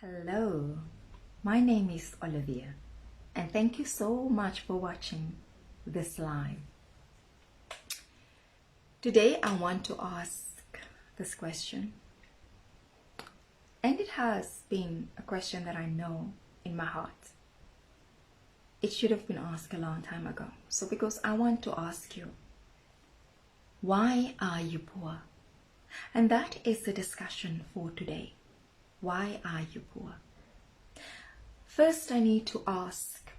Hello, my name is Olivia and thank you so much for watching this live. Today I want to ask this question, and it has been a question that I know in my heart. It should have been asked a long time ago. So because I want to ask you, why are you poor? And that is the discussion for today. Why are you poor? First, I need to ask,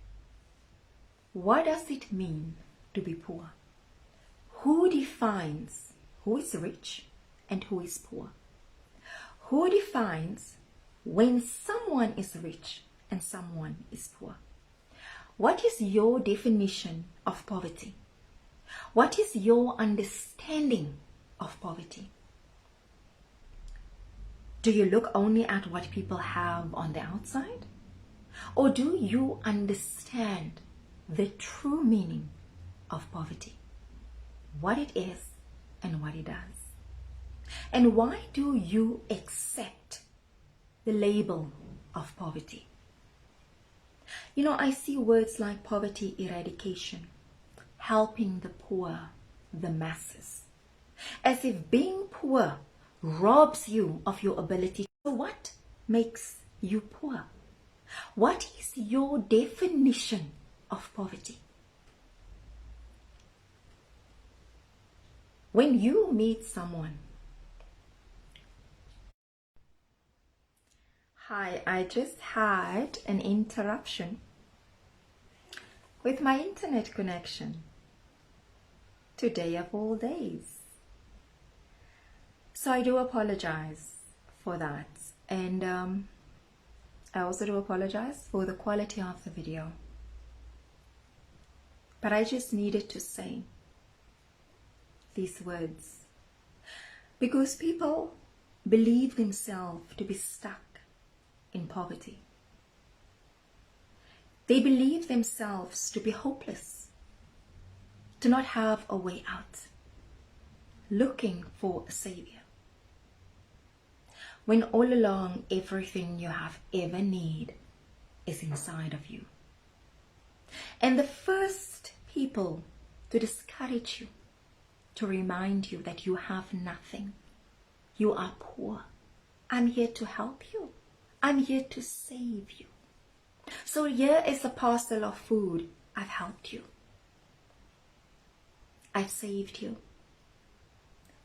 what does it mean to be poor? Who defines who is rich and who is poor? Who defines when someone is rich and someone is poor? What is your definition of poverty? What is your understanding of poverty? Do you look only at what people have on the outside? Or do you understand the true meaning of poverty? What it is and what it does? And why do you accept the label of poverty? You know, I see words like poverty eradication, helping the poor, the masses, as if being poor robs you of your ability. So what makes you poor? What is your definition of poverty? When you meet someone, hi, I just had an interruption with my internet connection. Today of all days. So I do apologize for that, and I also do apologize for the quality of the video, but I just needed to say these words because people believe themselves to be stuck in poverty. They believe themselves to be hopeless, to not have a way out, looking for a savior, when all along everything you have ever need is inside of you. And the first people to discourage you, to remind you that you have nothing, you are poor, I'm here to help you, I'm here to save you. So here is a parcel of food. I've helped you, I've saved you.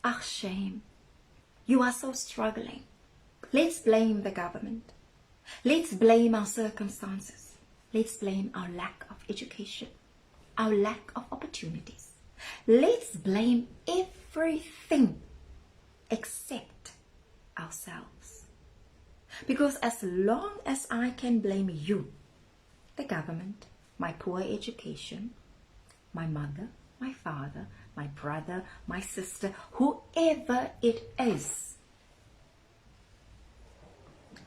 Ah, shame, you are so struggling. Let's blame the government. Let's blame our circumstances. Let's blame our lack of education, our lack of opportunities. Let's blame everything except ourselves. Because as long as I can blame you, the government, my poor education, my mother, my father, my brother, my sister, whoever it is,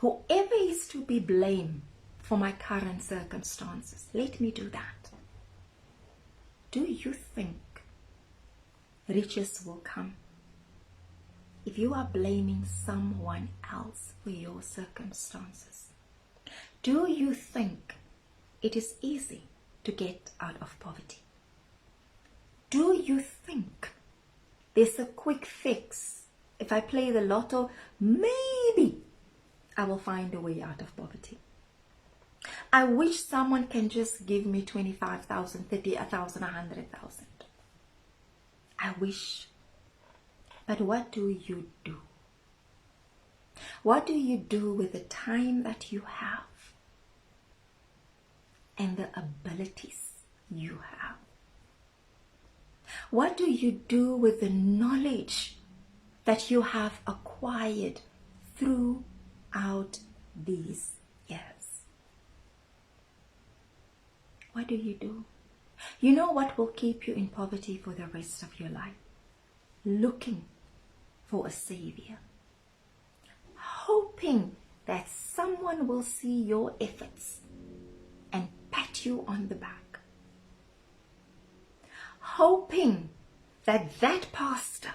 whoever is to be blamed for my current circumstances, let me do that. Do you think riches will come if you are blaming someone else for your circumstances? Do you think it is easy to get out of poverty? Do you think there's a quick fix? If I play the lotto, maybe I will find a way out of poverty. I wish someone can just give me 25,000, 30,000, 100,000. I wish. But what do you do? What do you do with the time that you have and the abilities you have? What do you do with the knowledge that you have acquired throughout these years? What do you do? You know what will keep you in poverty for the rest of your life? Looking for a savior, hoping that someone will see your efforts and pat you on the back, hoping that that pastor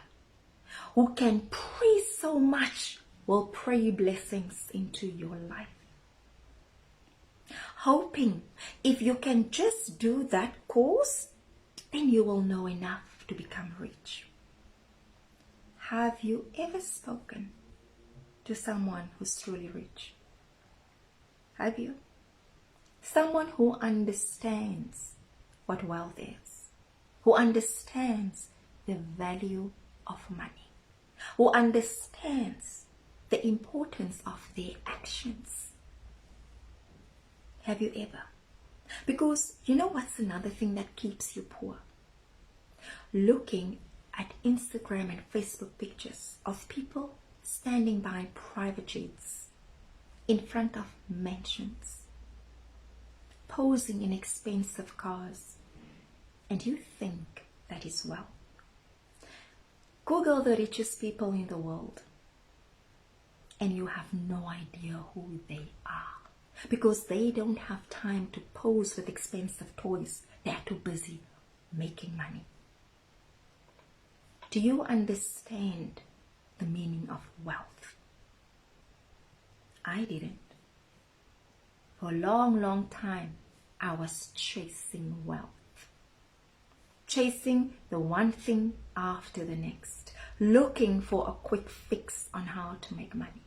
who can pray so much will pray blessings into your life. hoping if you can just do that course, then you will know enough to become rich. Have you ever spoken to someone who's truly rich? Have you? Someone who understands what wealth is, who understands the value of money, who understands the importance of their actions. Have you ever? Because you know what's another thing that keeps you poor? Looking at Instagram and Facebook pictures of people standing by private jets, in front of mansions, posing in expensive cars, and you think that is wealth. Google the richest people in the world and you have no idea who they are, because they don't have time to pose with expensive toys. They're too busy making money. Do you understand the meaning of wealth? I didn't. For a long, long time, I was chasing wealth. Chasing the one thing after the next, looking for a quick fix on how to make money.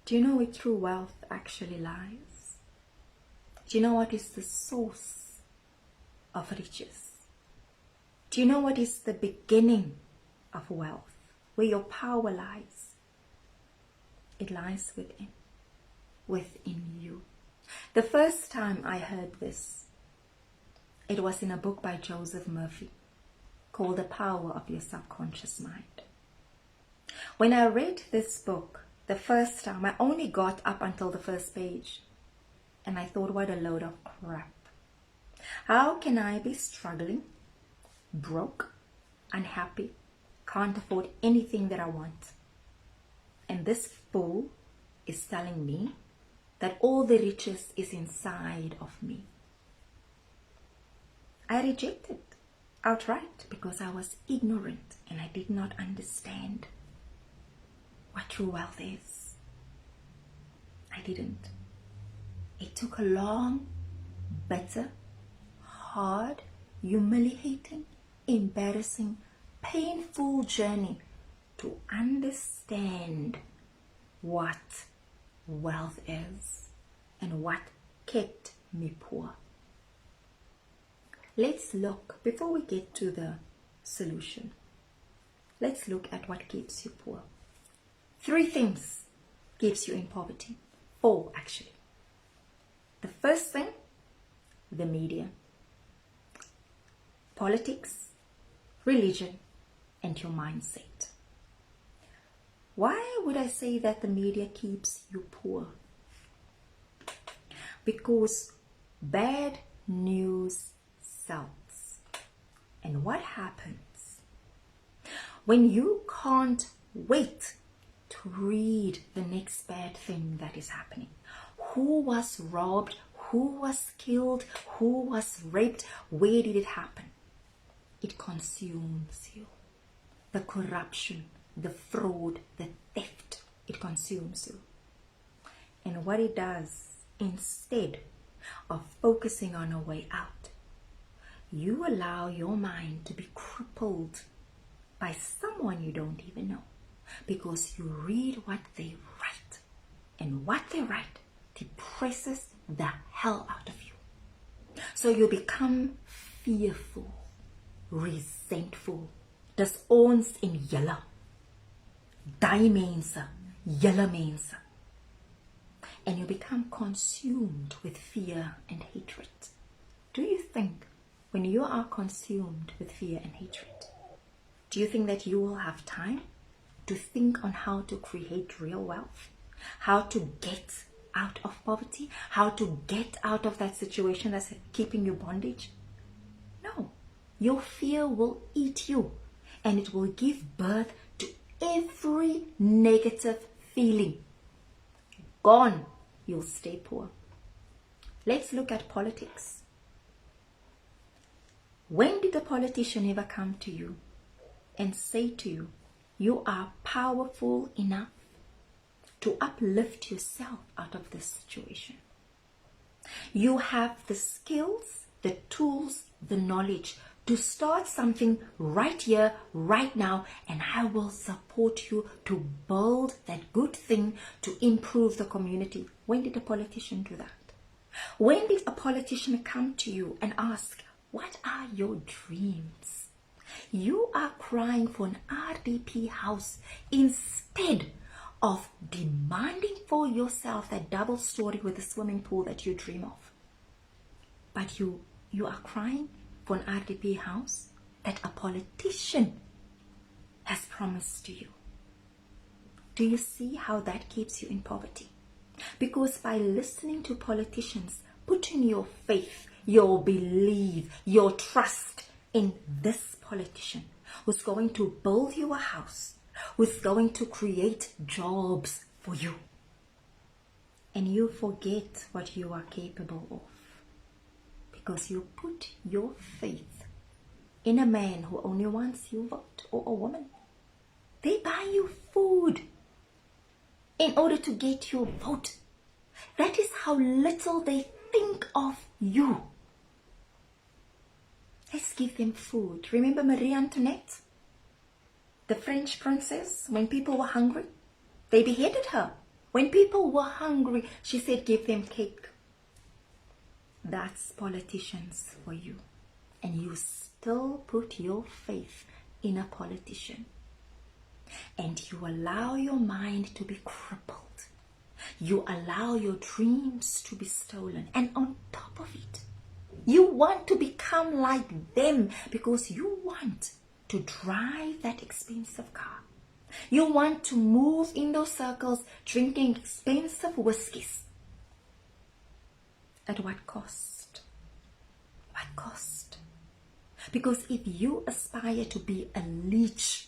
Do you know where true wealth actually lies? Do you know what is the source of riches? Do you know what is the beginning of wealth? Where your power lies? It lies within you. The first time I heard this, it was in a book by Joseph Murphy called The Power of Your Subconscious Mind. When I read this book the first time, I only got up until the first page and I thought, what a load of crap. How can I be struggling, broke, unhappy, can't afford anything that I want, and this fool is telling me that all the riches is inside of me? I rejected outright because I was ignorant and I did not understand what true wealth is. I didn't. It took a long, bitter, hard, humiliating, embarrassing, painful journey to understand what wealth is and what kept me poor. Let's look, before we get to the solution, let's look at what keeps you poor. 3 things keeps you in poverty. 4 actually. The first thing, the media, politics, religion, and your mindset. Why would I say that the media keeps you poor? Because bad news sells. And what happens when you can't wait to read the next bad thing that is happening? Who was robbed? Who was killed? Who was raped? Where did it happen? It consumes you. The corruption, the fraud, the theft, it consumes you. And what it does, instead of focusing on a way out, you allow your mind to be crippled by someone you don't even know, because you read what they write, and what they write depresses the hell out of you. So you become fearful, resentful. Dis ons in julle, die mense, julle mense. And you become consumed with fear and hatred. Do you think when you are consumed with fear and hatred, do you think that you will have time to think on how to create real wealth? How to get out of poverty? How to get out of that situation that's keeping you bondage? No. Your fear will eat you, and it will give birth to every negative feeling. Gone. You'll stay poor. Let's look at politics. When did a politician ever come to you and say to you, you are powerful enough to uplift yourself out of this situation. You have the skills, the tools, the knowledge to start something right here, right now, and I will support you to build that good thing to improve the community. When did a politician do that? When did a politician come to you and ask, what are your dreams? You are crying for an RDP house instead of demanding for yourself that double story with a swimming pool that you dream of. But you are crying for an RDP house that a politician has promised to you. Do you see how that keeps you in poverty? Because by listening to politicians, putting your faith, your belief, your trust in this politician who's going to build you a house, who's going to create jobs for you, and you forget what you are capable of because you put your faith in a man who only wants your vote, or a woman. They buy you food in order to get your vote. That is how little they think of you. Let's give them food. Remember Marie Antoinette, the French princess? When people were hungry, they beheaded her. When people were hungry, she said, give them cake. That's politicians for you. And you still put your faith in a politician. And you allow your mind to be crippled. You allow your dreams to be stolen. And on top of it, you want to become like them because you want to drive that expensive car. You want to move in those circles drinking expensive whiskeys. At what cost? What cost? Because if you aspire to be a leech,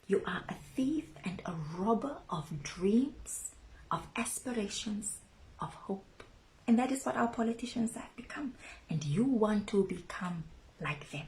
you are a thief and a robber of dreams, of aspirations, of hope. And that is what our politicians have become. And you want to become like them.